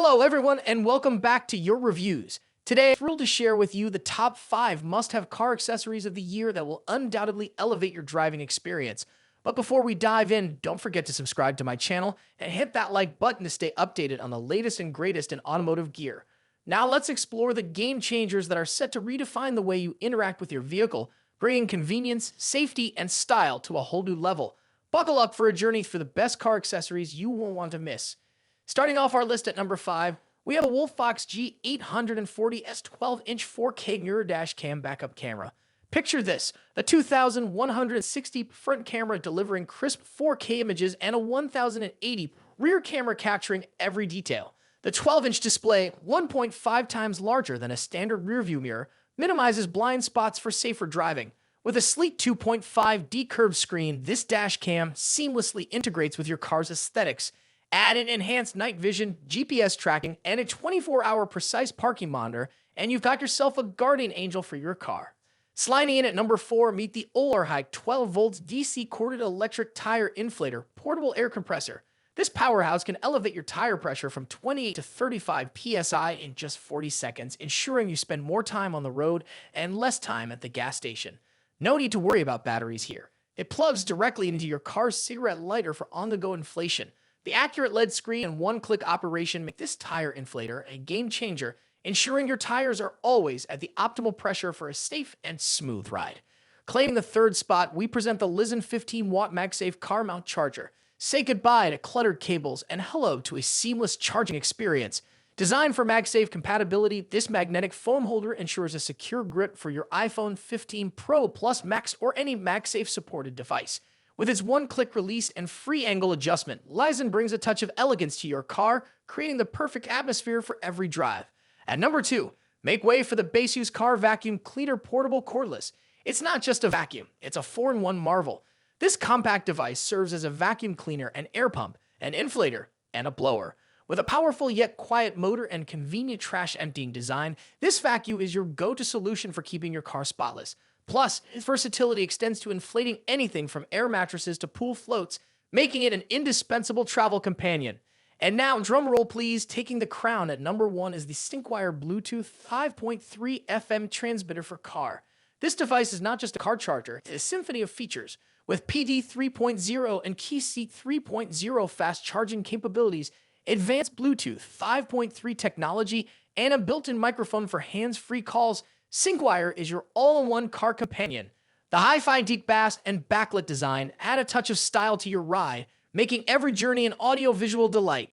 Hello everyone and welcome back to Your Reviews. Today I'm thrilled to share with you the top 5 must-have car accessories of the year that will undoubtedly elevate your driving experience. But before we dive in, don't forget to subscribe to my channel and hit that like button to stay updated on the latest and greatest in automotive gear. Now let's explore the game changers that are set to redefine the way you interact with your vehicle, bringing convenience, safety, and style to a whole new level. Buckle up for a journey through the best car accessories you won't want to miss. Starting off our list at number 5, we have a WOLFBOX G840S 12-inch 4K mirror dash cam backup camera. Picture this, the 2160 front camera delivering crisp 4K images and a 1080 rear camera capturing every detail. The 12-inch display, 1.5 times larger than a standard rearview mirror, minimizes blind spots for safer driving. With a sleek 2.5D curved screen, this dash cam seamlessly integrates with your car's aesthetics. Add an enhanced night vision, GPS tracking, and a 24-hour precise parking monitor, and you've got yourself a guardian angel for your car. Sliding in at number 4, meet the OlarHike 12 volts DC corded electric tire inflator portable air compressor. This powerhouse can elevate your tire pressure from 28 to 35 psi in just 40 seconds, ensuring you spend more time on the road and less time at the gas station. No need to worry about batteries here. It plugs directly into your car's cigarette lighter for on-the-go inflation. The accurate LED screen and one-click operation make this tire inflator a game changer, ensuring your tires are always at the optimal pressure for a safe and smooth ride. Claiming the third spot, we present the LISEN 15-watt MagSafe car mount charger. Say goodbye to cluttered cables and hello to a seamless charging experience. Designed for MagSafe compatibility, this magnetic foam holder ensures a secure grip for your iPhone 15 Pro Plus Max or any MagSafe-supported device. With its one-click release and free angle adjustment, LISEN brings a touch of elegance to your car, creating the perfect atmosphere for every drive. At number 2, make way for the Baseus car vacuum cleaner portable cordless. It's not just a vacuum, it's a 4-in-1 marvel. This compact device serves as a vacuum cleaner, an air pump, an inflator, and a blower. With a powerful yet quiet motor and convenient trash emptying design, this vacuum is your go-to solution for keeping your car spotless. Plus, its versatility extends to inflating anything from air mattresses to pool floats, making it an indispensable travel companion. And now, drum roll please, taking the crown at number 1 is the Syncwire Bluetooth 5.3 FM transmitter for car. This device is not just a car charger, it's a symphony of features. With PD 3.0 and KeySeat 3.0 fast charging capabilities, advanced Bluetooth 5.3 technology, and a built-in microphone for hands-free calls, Syncwire is your all-in-one car companion. The hi-fi deep bass and backlit design add a touch of style to your ride, making every journey an audio-visual delight.